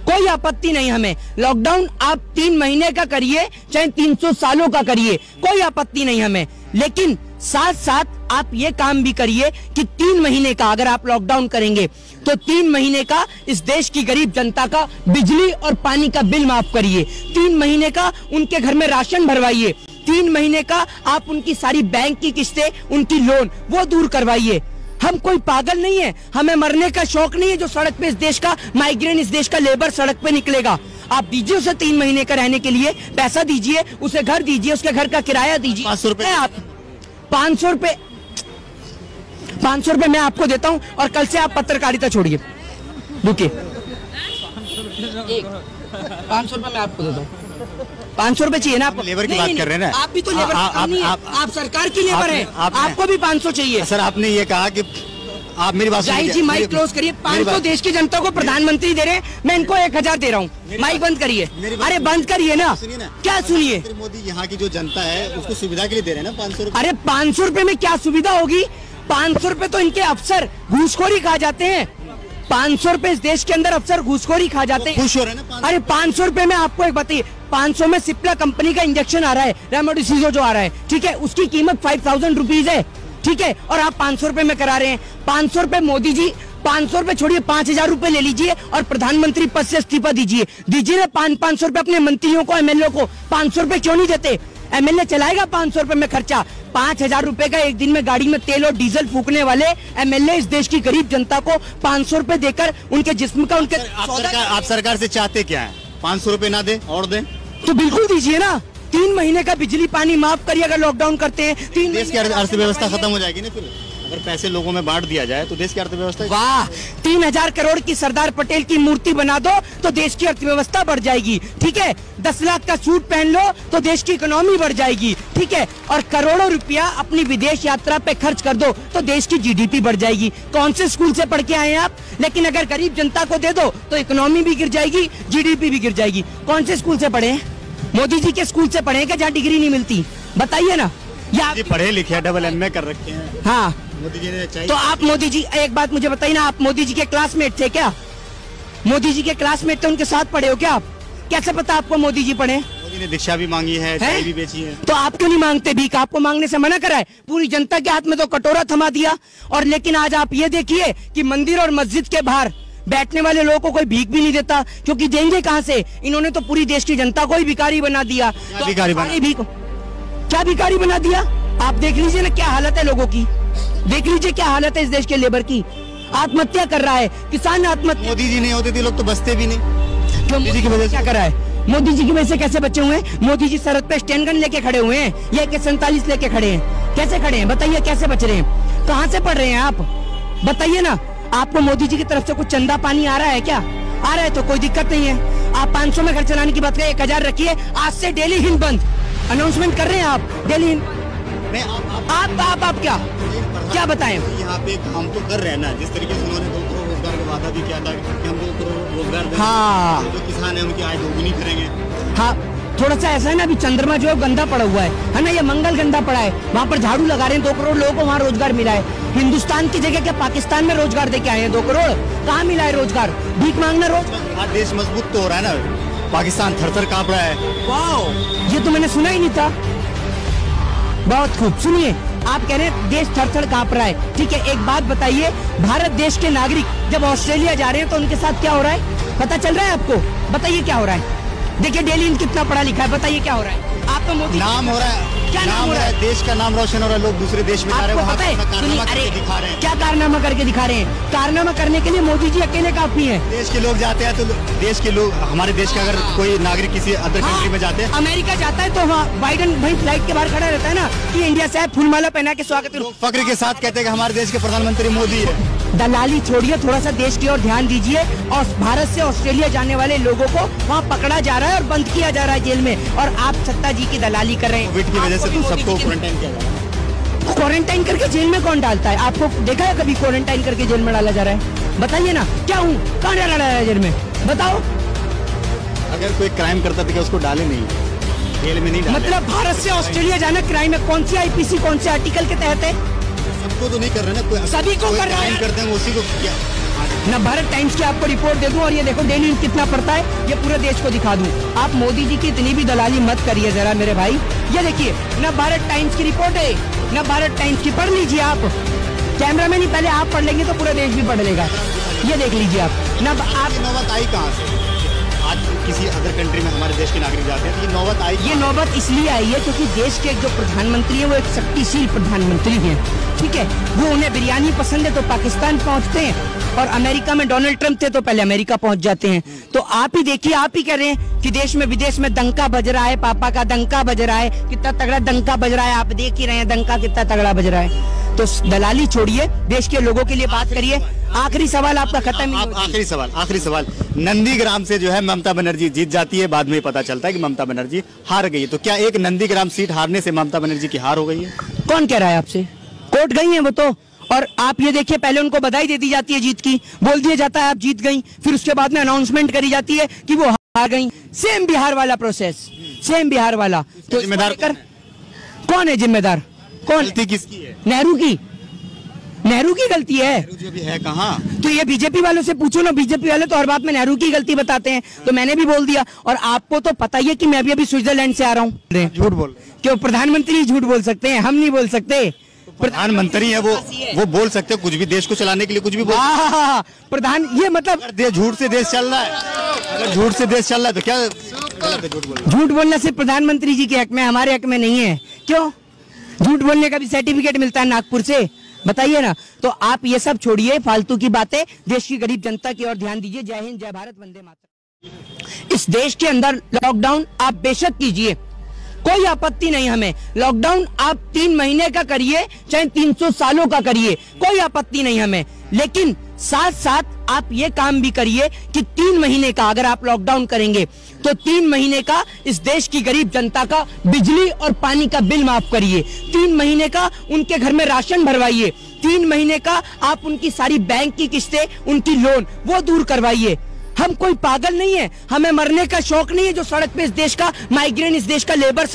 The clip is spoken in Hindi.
कोई आपत्ति नहीं हमें। लॉकडाउन आप 3 महीने का करिए चाहे 300 सालों का करिए, कोई आपत्ति नहीं हमें, लेकिन साथ साथ आप ये काम भी करिए कि 3 महीने का अगर आप लॉकडाउन करेंगे तो 3 महीने का इस देश की गरीब जनता का बिजली और पानी का बिल माफ करिए, 3 महीने का उनके घर में राशन भरवाइए, 3 महीने का आप उनकी सारी बैंक की किस्तें, उनकी लोन वो दूर करवाइए। हम कोई पागल नहीं है, हमें मरने का शौक नहीं है जो सड़क पे इस देश का माइग्रेंट, इस देश का लेबर सड़क पे निकलेगा। आप दीजिए उसे 3 महीने का रहने के लिए पैसा दीजिए, उसे घर दीजिए, उसके घर का किराया दीजिए। 500 रुपए आप 500 रुपए मैं आपको देता हूं और कल से आप पत्रकारिता छोड़िए। रुकिए, 500 रुपए मैं आपको देता हूँ। 500 रुपए चाहिए ना आपको? लेबर की बात कर रहे हैं ना आप भी तो लेबर नहीं है, आप सरकार की लेबर है, आपको भी 500 चाहिए। सर आपने ये कहा कि आप मेरी बात सुनिए। जी माइक क्लोज करिए। 500 देश की जनता को प्रधानमंत्री दे रहे हैं, मैं इनको 1000 दे रहा हूँ। माइक बंद करिए। अरे बंद करिए ना, क्या सुनिए। मोदी यहाँ की जो जनता है उसको सुविधा के लिए दे रहे हैं ना 500 रुपए। अरे 500 रुपए में क्या सुविधा होगी? 500 रुपए तो इनके अफसर घूसखोरी खा जाते हैं। 500 रुपए इस देश के अंदर अफसर घूसखोरी खा जाते हैं। खुश हो रहे हैं ना? अरे 500 रुपए में आपको एक बताइए, 500 में सिप्ला कंपनी का इंजेक्शन आ रहा है, रेमडेसिविर जो आ रहा है, ठीक है, उसकी कीमत 5000 रुपीज है, ठीक है, और आप 500 रुपए में करा रहे हैं। 500 रुपए मोदी जी, 500 रुपए छोड़िए, 5000 रुपए ले लीजिए और प्रधानमंत्री पद से इस्तीफा दीजिए। दीजिए ना 500 रुपए अपने मंत्रियों को, एमएलए को। 500 रुपए क्यों नहीं देते? एमएलए चलाएगा 500 रुपए में खर्चा। 5000 रुपए का एक दिन में गाड़ी में तेल और डीजल फूकने वाले एमएलए इस देश की गरीब जनता को 500 रुपए देकर उनके जिस्म का, उनके आप सरकार से चाहते क्या है? 500 रुपए ना दे और दे तो बिल्कुल दीजिए ना। 3 महीने का बिजली पानी माफ करिए अगर लॉकडाउन करते हैं। 3 देश की अर्थव्यवस्था खत्म हो जाएगी ना फिर, अगर पैसे लोगों में बांट दिया जाए तो देश की अर्थव्यवस्था। वाह, 3000 करोड़ की सरदार पटेल की मूर्ति बना दो तो देश की अर्थव्यवस्था बढ़ जाएगी, ठीक है। 10 लाख का सूट पहन लो तो देश की इकोनॉमी बढ़ जाएगी, ठीक है। और करोड़ों रुपया अपनी विदेश यात्रा पे खर्च कर दो तो देश की जीडीपी बढ़ जाएगी। कौन से स्कूल से पढ़ के आए हैं आप? लेकिन अगर गरीब जनता को दे दो तो इकोनॉमी भी गिर जाएगी, जीडीपी भी गिर जाएगी। कौन से स्कूल से पढ़े हैं? मोदी जी के स्कूल से पढ़े क्या जहाँ डिग्री नहीं मिलती? बताइए ना। या पढ़े लिखे AA कर रखे हैं। हाँ, मोदी जी ने चाहिए। तो आप मोदी जी, एक बात मुझे बताइए ना, आप मोदी जी के क्लासमेट थे क्या? मोदी जी के क्लासमेट थे, उनके साथ पढ़े हो क्या आप? कैसे पता आपको मोदी जी पढ़े? मोदी ने दीक्षा भी मांगी है, चाय भी बेची है। तो आप क्यों नहीं मांगते भीख? आपको मांगने से मना करा है? पूरी जनता के हाथ में तो कटोरा थमा दिया। और लेकिन आज आप ये देखिए कि मंदिर और मस्जिद के बाहर बैठने वाले लोगों को कोई भीख भी नहीं देता, क्योंकि देंगे कहाँ से? इन्होंने तो पूरी देश की जनता को ही भिखारी बना दिया। क्या भिखारी बना दिया? आप देख लीजिए ना क्या हालत है लोगों की, देख लीजिए क्या हालत है इस देश के लेबर की। आत्महत्या कर रहा है किसान, आत्महत्या। मोदी जी नहीं होते थे लोग तो बचते भी नहीं। मोदी जी की वजह से क्या करा है? मोदी जी की वजह से कैसे बचे हुए हैं? मोदी जी सड़क पे स्टैंड गन लेके खड़े हुए हैं, ये AK-47 लेके खड़े हैं। कैसे खड़े हैं बताइए? कैसे बच रहे हैं? कहाँ से पढ़ रहे हैं आप? बताइए ना। आपको मोदी जी की तरफ से कुछ चंदा पानी आ रहा है क्या? आ रहा है तो कोई दिक्कत नहीं है। आप 500 में घर चलाने की बात करें, 1000 रखिए। आज से डेली हिंद बंद अनाउंसमेंट कर रहे हैं आप, डेली हिंद। आप क्या बताएं? यहाँ पे काम तो कर रहे हैं ना, जिस तरीके से उन्होंने 2 करोड़ रोजगार का वादा भी किया था कि हम 2 करोड़ रोजगार देंगे। हाँ, जो किसान है उनकी आय दोगुनी करेंगे। हाँ, थोड़ा सा ऐसा है ना, अभी चंद्रमा जो है गंदा पड़ा हुआ है ना, ये मंगल गंदा पड़ा है, वहाँ पर झाड़ू लगा रहे हैं। 2 करोड़ लोगों को वहाँ रोजगार मिला है। हिंदुस्तान की जगह क्या पाकिस्तान में रोजगार दे के आए हैं? 2 करोड़ कहाँ मिला है रोजगार? भीख मांगना रोज। आज देश मजबूत तो हो रहा है ना, पाकिस्तान थर-थर कांप रहा है। वाह, ये तो मैंने सुना ही नहीं था। बहुत खूब, सुनिए, आप कह रहे हैं देश थर-थर कांप रहा है, ठीक है। एक बात बताइए, भारत देश के नागरिक जब ऑस्ट्रेलिया जा रहे हैं तो उनके साथ क्या हो रहा है? पता चल रहा है आपको? बताइए क्या हो रहा है? देखिए डेली कितना पढ़ा लिखा है, बताइए क्या हो रहा है? आपका मोदी नाम हो रहा है, क्या नाम हो रहा है? देश का नाम रोशन हो रहा है, लोग दूसरे देश में जा रहे हैं, वहाँ कारनामा करके दिखा रहे हैं। क्या कारनामा करके दिखा रहे हैं? कारनामा करने के लिए मोदी जी अकेले काफी हैं। देश के लोग जाते हैं तो देश के लोग, हमारे देश का अगर कोई नागरिक किसी अदर कंट्री में जाते हैं, अमेरिका जाता है तो वहाँ बाइडन भाई फ्लाइट के बाहर खड़ा रहता है ना कि इंडिया से फूलमाला पहना के स्वागत। फक्र के साथ कहते हैं कि हमारे देश के प्रधानमंत्री मोदी है। दलाली छोड़िए, थोड़ा सा देश की ओर ध्यान दीजिए। और भारत से ऑस्ट्रेलिया जाने वाले लोगों को वहाँ पकड़ा जा रहा है और बंद किया जा रहा है जेल में, और आप सत्ता जी की दलाली कर रहे हैं। कोविड की वजह से सबको क्वारंटाइन किया जा रहा है। क्वारंटाइन करके जेल में कौन डालता है? आपको देखा है कभी क्वारंटाइन करके जेल में डाला जा रहा है? बताइए ना, क्या हूँ, कहाँ डाला जा रहा है जेल में? बताओ। अगर कोई क्राइम करता था उसको डाले नहीं, जेल में नहीं डाले। मतलब भारत से ऑस्ट्रेलिया जाना क्राइम है? कौन सी IPC कौन से आर्टिकल के तहत है? सबको तो नहीं कर रहे ना, कोई सभी को कर रहा है। करते हैं उसी को क्या ना भारत टाइम्स की आपको रिपोर्ट दे दूं और ये देखो डेली न्यूज कितना पड़ता है, ये पूरे देश को दिखा दूं। आप मोदी जी की इतनी भी दलाली मत करिए जरा मेरे भाई। ये देखिए ना भारत टाइम्स की रिपोर्ट है, ना भारत टाइम्स की, पढ़ लीजिए आप। कैमरामैन ही पहले आप पढ़ लेंगे तो पूरा देश भी पढ़ लेगा। ये देख लीजिए आप ना। आप नौबत आई कहाँ से? आज किसी अदर कंट्री में हमारे देश के नागरिक जाते हैं तो ये नौबत आई। ये नौबत इसलिए आई है क्योंकि देश के जो प्रधानमंत्री है वो एक शक्तिशील प्रधानमंत्री हैं, ठीक है। वो उन्हें बिरयानी पसंद है तो पाकिस्तान पहुंचते हैं, और अमेरिका में डोनाल्ड ट्रंप थे तो पहले अमेरिका पहुंच जाते हैं। तो आप ही देखिए, आप ही कह रहे हैं कि देश में विदेश में डंका बज रहा है, पापा का डंका बज रहा है, कितना तगड़ा डंका बज रहा है। आप देख ही रहे हैं डंका कितना तगड़ा बज रहा है। तो दलाली छोड़िए, देश के लोगों के लिए बात करिए। आखिरी सवाल आपका खत्म। आखिरी सवाल, नंदीग्राम से जो है ममता बनर्जी जीत जाती है, बाद में पता चलता है कि ममता बनर्जी हार गई है। तो क्या एक नंदीग्राम सीट हारने से ममता बनर्जी की हार हो गई है? कौन कह रहा है आपसे? कोर्ट गई है वो तो। और आप ये देखिए, पहले उनको बधाई दे दी जाती है जीत की, बोल दिया जाता है आप जीत गई, फिर उसके बाद में अनाउंसमेंट करी जाती है कि वो हार गई। सेम बिहार वाला प्रोसेस, सेम बिहार वाला। तो जिम्मेदार कौन है? जिम्मेदार कौन? गलती किसकी है? नेहरू की गलती है। जो भी है कहाँ? तो ये बीजेपी वालों से पूछो ना, बीजेपी वाले तो हर बात में नेहरू की गलती बताते हैं। तो मैंने भी बोल दिया, और आपको तो पता ही है कि मैं भी अभी स्विट्जरलैंड से आ रहा हूँ। झूठ बोल रहे हैं। क्यों? प्रधानमंत्री झूठ बोल सकते हैं, हम नहीं बोल सकते। प्रधानमंत्री है वो बोल सकते हो कुछ भी, देश को चलाने के लिए कुछ भी बोल। प्रधान, ये मतलब झूठ से देश चल रहा है। अगर झूठ से देश चल रहा है तो क्या झूठ बोलना सिर्फ प्रधानमंत्री जी के हक में, हमारे हक में नहीं है। क्यों? झूठ बोलने का भी सर्टिफिकेट मिलता है नागपुर से, बताइए ना। तो आप ये सब छोड़िए फालतू की बातें, देश की गरीब जनता की ओर ध्यान दीजिए। जय हिंद, जय भारत, वंदे मातरम। इस देश के अंदर लॉकडाउन आप बेशक कीजिए, कोई आपत्ति नहीं हमें। लॉकडाउन आप 3 महीने का करिए, चाहे 300 सालों का करिए, कोई आपत्ति नहीं हमें। लेकिन साथ साथ आप ये काम भी करिए कि 3 महीने का अगर आप लॉकडाउन करेंगे तो 3 महीने का इस देश की गरीब जनता का बिजली और पानी का बिल माफ करिए। 3 महीने का उनके घर में राशन भरवाइए। 3 महीने का आप उनकी सारी बैंक की किस्तें, उनकी लोन वो दूर करवाइए। हम कोई पागल नहीं है, हमें मरने का शौक नहीं है जो सड़क पे इस देश का माइग्रेन, इस देश का लेबर